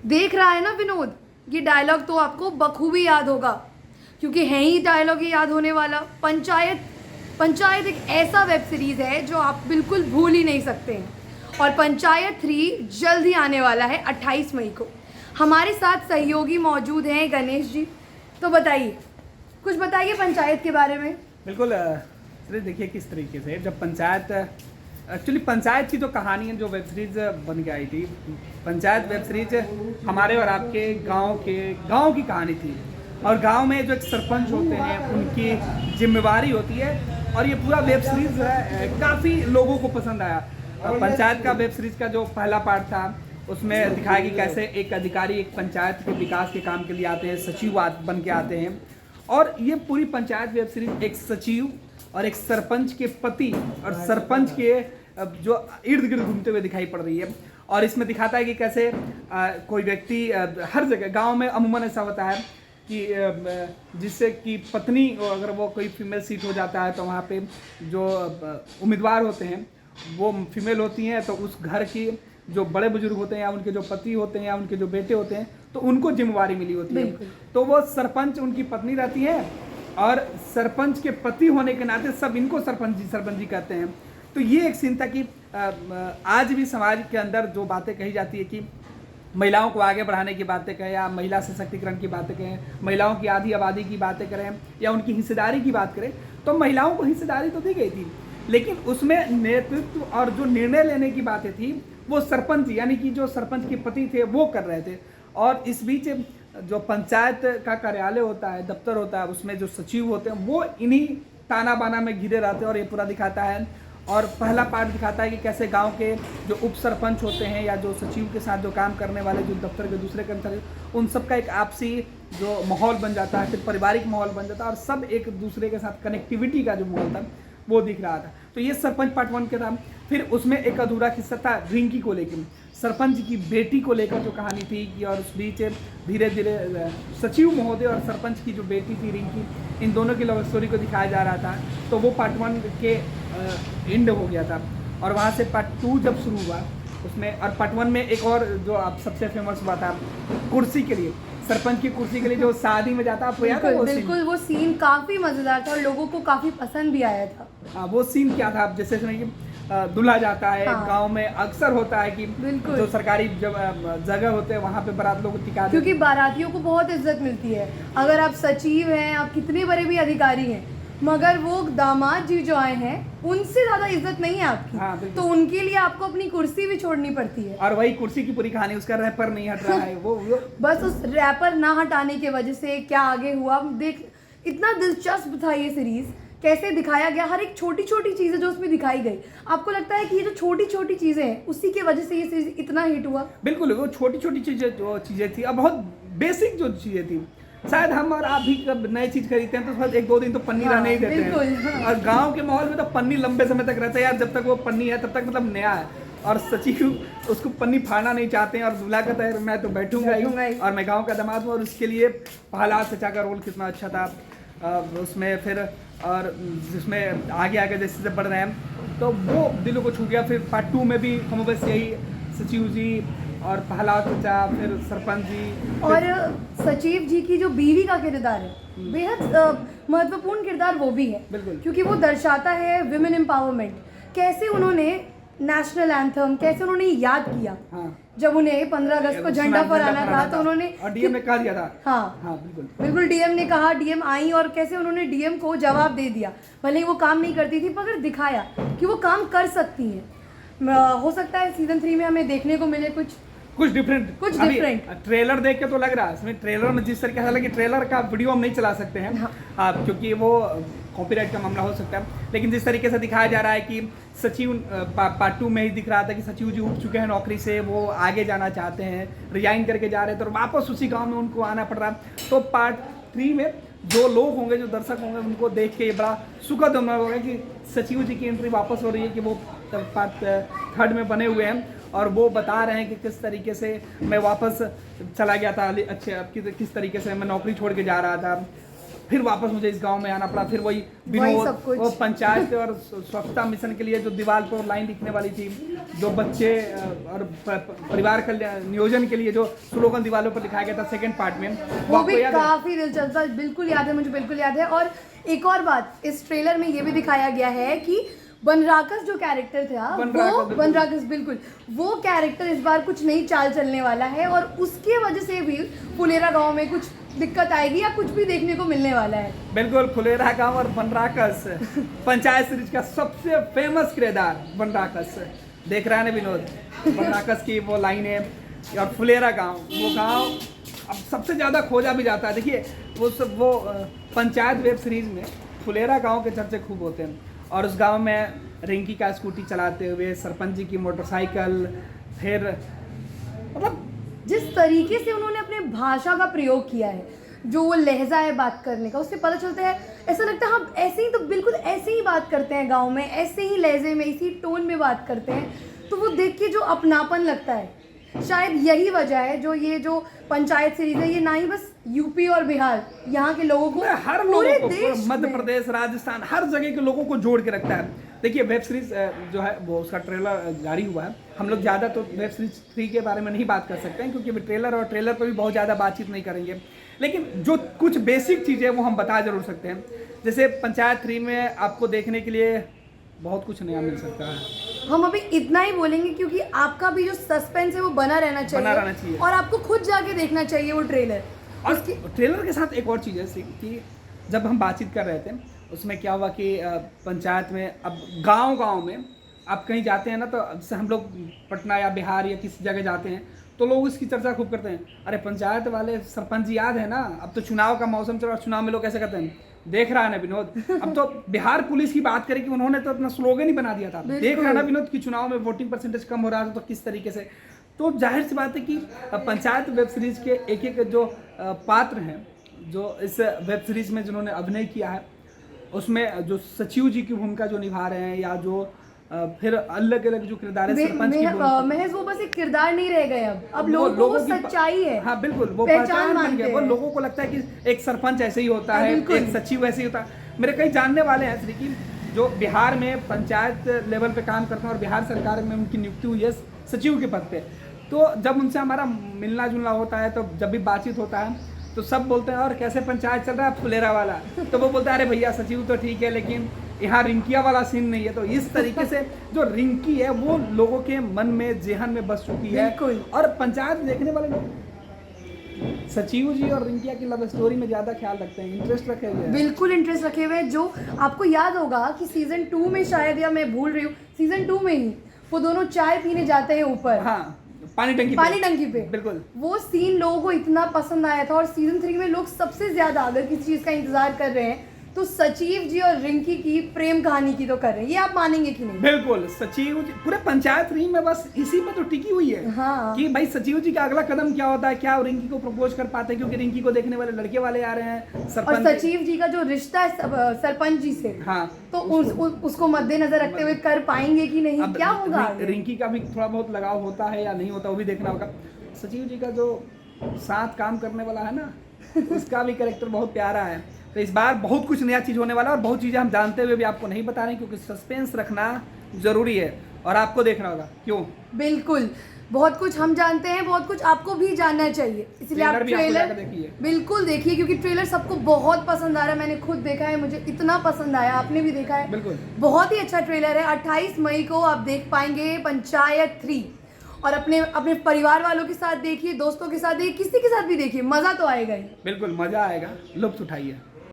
देख रहा है ना विनोद, ये डायलॉग तो आपको बखूबी याद होगा, क्योंकि है ही डायलॉग ये याद होने वाला। पंचायत पंचायत एक ऐसा वेब सीरीज़ है जो आप बिल्कुल भूल ही नहीं सकते हैं। और पंचायत 3 जल्द ही आने वाला है 28 मई को। हमारे साथ सहयोगी मौजूद हैं गणेश जी, तो बताइए, कुछ बताइए पंचायत के बारे में। बिल्कुल सर, देखिए किस तरीके से जब पंचायत, एक्चुअली पंचायत की जो कहानी है, जो वेब सीरीज बन के आई थी, पंचायत वेब सीरीज हमारे और आपके गांव की कहानी थी। और गांव में जो एक सरपंच होते हैं उनकी जिम्मेवारी होती है, और ये पूरा वेब सीरीज काफ़ी लोगों को पसंद आया। पंचायत का वेब सीरीज का जो पहला पार्ट था उसमें दिखाया कि कैसे एक अधिकारी एक पंचायत के विकास के काम के लिए आते हैं, सचिव बन के आते हैं। और ये पूरी पंचायत वेब सीरीज एक सचिव और एक सरपंच के पति और सरपंच के जो इर्द गिर्द घूमते हुए दिखाई पड़ रही है। और इसमें दिखाता है कि कैसे कोई व्यक्ति हर जगह गांव में अमूमन ऐसा होता है कि जिससे कि पत्नी, अगर वो कोई फीमेल सीट हो जाता है तो वहाँ पे जो उम्मीदवार होते हैं वो फीमेल होती हैं, तो उस घर की जो बड़े बुजुर्ग होते हैं या उनके जो पति होते हैं या उनके जो बेटे होते हैं तो उनको जिम्मेवारी मिली होती है। तो वो सरपंच उनकी पत्नी रहती है, और सरपंच के पति होने के नाते सब इनको सरपंच जी कहते हैं। तो ये एक सीन था कि आज भी समाज के अंदर जो बातें कही जाती है कि महिलाओं को आगे बढ़ाने की बातें कहें या महिला सशक्तिकरण की बातें कहें, महिलाओं की आधी आबादी की बातें करें या उनकी हिस्सेदारी की बात करें, तो महिलाओं को हिस्सेदारी तो दी गई थी, लेकिन उसमें नेतृत्व और जो निर्णय लेने की बातें थी वो सरपंच यानी कि जो सरपंच के पति थे वो कर रहे थे। और इस बीच जो पंचायत का कार्यालय होता है, दफ्तर होता है, उसमें जो सचिव होते हैं वो इन्हीं ताना बाना में घिरे रहते हैं, और ये पूरा दिखाता है। और पहला पार्ट दिखाता है कि कैसे गांव के जो उप सरपंच होते हैं या जो सचिव के साथ जो काम करने वाले जो दफ्तर के दूसरे कर्मचारी, उन सब का एक आपसी जो माहौल बन जाता है, फिर पारिवारिक माहौल बन जाता है, और सब एक दूसरे के साथ कनेक्टिविटी का जो माहौल था वो दिख रहा था। तो ये सरपंच पार्ट 1 के था। फिर उसमें एक अधूरा किस्सा था रिंकी को लेकर, सरपंच की बेटी को लेकर जो कहानी थी कि, और उस बीच धीरे धीरे सचिव महोदय और सरपंच की जो बेटी थी रिंकी, इन दोनों की लव स्टोरी को दिखाया जा रहा था। तो वो पार्ट 1 के एंड हो गया था, और वहाँ से पार्ट 2 जब शुरू हुआ उसमें, और पार्ट 1 में एक और जो आप सबसे फेमस हुआ था कुर्सी के लिए, सरपंच की कुर्सी के लिए जो शादी में जाता, आपको याद है वो बिल्कुल, वो सीन काफी मजेदार था और लोगों को काफी पसंद भी आया था। हाँ, वो सीन क्या था, जैसे कि दूल्हा जाता है, हाँ। गांव में अक्सर होता है कि जो सरकारी जगह होते हैं वहाँ पे बारात लोग टिका देते हैं, क्योंकि बारातियों को बहुत इज्जत मिलती है। अगर आप सचिव हैं, आप कितने बड़े भी अधिकारी हैं, मगर वो दामाद जी जो आए हैं उनसे ज्यादा इज्जत नहीं है आपकी। हाँ, तो उनके लिए आपको अपनी कुर्सी भी छोड़नी पड़ती है। और वही कुर्सी की पूरी कहानी, उसका रैपर नहीं हट रहा है वो बस उस रैपर ना हटाने की वजह से क्या आगे हुआ देख, इतना दिलचस्प था ये सीरीज, कैसे दिखाया गया, हर एक छोटी छोटी चीजें जो उसमें दिखाई गई। आपको लगता है कि ये जो छोटी छोटी चीजें हैं उसी की वजह से ये सीरीज इतना हिट हुआ? बिल्कुल, वो छोटी छोटी चीजें थी, और बहुत बेसिक जो चीजें थी। शायद हम और आप भी कब नई चीज खरीदते हैं तो बस 1-2 दिन तो पन्नी रहने ही देते हैं, और गांव के माहौल में तो पन्नी लंबे समय तक रहता है यार, जब तक वो पन्नी है तब तक मतलब नया है। और सचिव उसको पन्नी फाड़ना नहीं चाहते हैं, और दूल्हा कहता है मैं तो बैठूंगा ही, और मैं गाँव का दामाद हूँ। और उसके लिए प्रहलाद चचा का रोल कितना अच्छा था उसमें। फिर और जिसमें आगे आगे जैसे जब बढ़ रहे हैं तो वो दिलों को छू गया। फिर पार्ट 2 में भी हम बस यही सचिव जी और प्रहलाद चचा, फिर सरपंच जी, और सचिव जी की जो बीवी का किरदार है बेहद महत्वपूर्ण किरदार वो भी है, बिल्कुल, क्योंकि वो दर्शाता है विमेन एम्पावरमेंट। कैसे उन्होंने नेशनल एंथम कैसे उन्होंने याद किया, हाँ। जब उन्हें 15 अगस्त को झंडा फहराना था तो उन्होंने, और डीएम ने कहा दिया था, हाँ बिल्कुल डीएम ने कहा, डीएम आई और कैसे उन्होंने डीएम को जवाब दे दिया। भले ही वो काम नहीं करती थी मगर दिखाया कि वो काम कर सकती हैं। हो सकता है सीजन 3 में हमें देखने को मिले कुछ डिफरेंट। ट्रेलर देख के तो लग रहा है, इसमें ट्रेलर में जिस तरीके से, हालांकि ट्रेलर का वीडियो हम नहीं चला सकते हैं, हाँ, क्योंकि वो कॉपीराइट का मामला हो सकता है, लेकिन जिस तरीके से दिखाया जा रहा है कि सचिव पार्ट 2 में ही दिख रहा था कि सचिव जी उठ चुके हैं नौकरी से, वो आगे जाना चाहते हैं, रिजाइन करके जा रहे थे और वापस उसी गाँव में उनको आना पड़ रहा। तो पार्ट 3 में जो लोग होंगे, जो दर्शक होंगे, उनको देख के ये बड़ा सुखद होगा कि सचिव जी की एंट्री वापस हो रही है, कि वो पार्ट 3 में बने हुए हैं, और वो बता रहे हैं कि किस तरीके से मैं वापस चला गया था, अच्छे किस तरीके से मैं नौकरी छोड़ के जा रहा था। फिर वापस मुझे इस गांव में आना पड़ा, फिर वही सब विनोद, कुछ। वो पंचायत और स्वच्छता मिशन के लिए जो दीवार पर लाइन लिखने वाली थी, जो बच्चे और परिवार कल्याण नियोजन के लिए जो स्लोगन दीवारों पर लिखाया गया था सेकंड पार्ट में, वो आपको भी याद है? काफी दिलचस्प था, बिल्कुल याद है, मुझे बिल्कुल याद है। और एक और बात, इस ट्रेलर में ये भी दिखाया गया है कि बनराकस जो कैरेक्टर था, बनराकस बिल्कुल, वो कैरेक्टर इस बार कुछ नई चाल चलने वाला है और उसके वजह से भी फुलेरा गांव में कुछ दिक्कत आएगी या कुछ भी देखने को मिलने वाला है। बिल्कुल, फुलेरा गांव और बनराकस पंचायत सीरीज का सबसे फेमस किरदार बनराकस, देख रहा है ना विनोद, बनराकस की वो लाइनें और फुलेरा गांव, वो गांव अब सबसे ज़्यादा खोजा भी जाता है। देखिए वो पंचायत वेब सीरीज में फुलेरा गांव के चर्चे खूब होते हैं और उस गांव में रिंकी का स्कूटी चलाते हुए, सरपंच जी की मोटरसाइकिल, फिर मतलब जिस तरीके से उन्होंने अपने भाषा का प्रयोग किया है, जो वो लहजा है बात करने का, उससे पता चलता है, ऐसा लगता है हम ऐसे ही, तो बिल्कुल ऐसे ही बात करते हैं गांव में, ऐसे ही लहजे में, इसी टोन में बात करते हैं, तो वो देख के जो अपनापन लगता है, शायद यही वजह है जो ये जो पंचायत सीरीज है, ये ना ही बस यूपी और बिहार, यहाँ के लोगों को, हर पूरे लोगों को, देश मध्य में। प्रदेश, राजस्थान, हर जगह के लोगों को जोड़ के रखता है। देखिए वेब सीरीज जो है वो उसका ट्रेलर जारी हुआ है, हम लोग ज़्यादा तो वेब सीरीज 3 के बारे में नहीं बात कर सकते हैं क्योंकि ट्रेलर और ट्रेलर पर भी बहुत ज़्यादा बातचीत नहीं करेंगे, लेकिन जो कुछ बेसिक चीज़ें वो हम बता जरूर सकते हैं। जैसे पंचायत 3 में आपको देखने के लिए बहुत कुछ नया मिल सकता है। हम अभी इतना ही बोलेंगे क्योंकि आपका भी जो सस्पेंस है वो बना रहना चाहिए और आपको खुद जाके देखना चाहिए वो ट्रेलर। और ट्रेलर के साथ एक और चीज़ है कि जब हम बातचीत कर रहे थे उसमें क्या हुआ कि पंचायत में अब गांव में आप कहीं जाते हैं ना, तो जैसे हम लोग पटना या बिहार या किसी जगह जाते हैं तो लोग इसकी चर्चा खूब करते हैं, अरे पंचायत वाले सरपंच जी याद है ना, अब तो चुनाव का मौसम चल रहा है, चुनाव में लोग कैसे करते हैं, देख रहा है ना विनोद, अब तो बिहार पुलिस की बात करें कि उन्होंने तो अपना स्लोगन ही बना दिया था, देख रहा है ना विनोद कि चुनाव में वोटिंग परसेंटेज कम हो रहा था, तो किस तरीके से, तो जाहिर सी बात है कि पंचायत वेब सीरीज के एक एक जो पात्र हैं जो इस वेब सीरीज में जिन्होंने अभिनय किया है, उसमें जो सचिव जी की भूमिका जो निभा रहे हैं या जो फिर अलग अलग जो किरदार है सरपंच की महज वो बस एक किरदार नहीं रह गए, अब लोगों को सच्चाई है, हाँ बिल्कुल, वो पहचान बन गया, वो लोगों को लगता है कि एक सरपंच ऐसे ही होता है, एक सचिव ऐसे ही होता है। मेरे कई जानने वाले हैं ऐसे कि जो बिहार में पंचायत लेवल पे काम करते हैं और बिहार सरकार में उनकी नियुक्ति हुई है सचिव के पद पे, तो जब उनसे हमारा मिलना जुलना होता है, तो जब भी बातचीत होता है तो सब बोलते हैं और कैसे पंचायत चल रहा है फुलेरा वाला, तो वो बोलता है अरे भैया सचिव तो ठीक है लेकिन यहाँ रिंकिया वाला सीन नहीं है। तो इस तरीके से जो रिंकी है वो लोगों के मन में, जेहन में बस चुकी है और पंचायत देखने वाले लोग सचिव जी और रिंकिया की लव स्टोरी में ज्यादा ख्याल रखते हैं, इंटरेस्ट रखे हुए हैं, बिल्कुल इंटरेस्ट रखे हुए हैं। जो आपको याद होगा कि सीजन 2 में शायद, या मैं भूल रही हूँ, सीजन 2 में ही वो दोनों चाय पीने जाते हैं ऊपर, हाँ पानी टंकी पे, बिल्कुल वो सीन लोगों को इतना पसंद आया था। और सीजन 3 में लोग सबसे ज्यादा अगर किसी चीज का इंतजार कर रहे हैं तो सचिव जी और रिंकी की प्रेम कहानी की तो कर रहे हैं, ये आप मानेंगे कि नहीं? बिल्कुल, सचिव जी पूरे पंचायत 3 में बस इसी पे तो टिकी हुई है, हाँ। कि भाई सचिव जी का अगला कदम क्या होता है, क्या रिंकी को प्रपोज कर पाते हैं, क्योंकि रिंकी को देखने वाले लड़के वाले आ रहे हैं, और सचिव जी का जो रिश्ता है सरपंच जी से, हाँ, तो उसको मद्देनजर रखते हुए कर पाएंगे कि नहीं, क्या होगा? रिंकी का भी थोड़ा बहुत लगाव होता है या नहीं होता वो भी देखना होगा। सचिव जी का जो साथ काम करने वाला है ना उसका भी कैरेक्टर बहुत प्यारा है। तो इस बार बहुत कुछ नया चीज़ होने वाला है और बहुत चीज़ें हम जानते हुए भी आपको नहीं बता रहे क्योंकि सस्पेंस रखना जरूरी है और आपको देखना होगा। क्यों? बिल्कुल, बहुत कुछ हम जानते हैं, बहुत कुछ आपको भी जानना चाहिए, इसलिए आप ट्रेलर बिल्कुल देखिए क्योंकि ट्रेलर सबको बहुत पसंद आ रहा है। मैंने खुद देखा है, मुझे इतना पसंद आया, आपने भी देखा है, बिल्कुल बहुत ही अच्छा ट्रेलर है। 28 मई को आप देख पाएंगे पंचायत 3 और अपने परिवार वालों के साथ देखिए, दोस्तों के साथ देखिए, किसी के साथ भी देखिए, मजा तो आएगा ही। बिल्कुल मजा आएगा, लुत्फ उठाइए।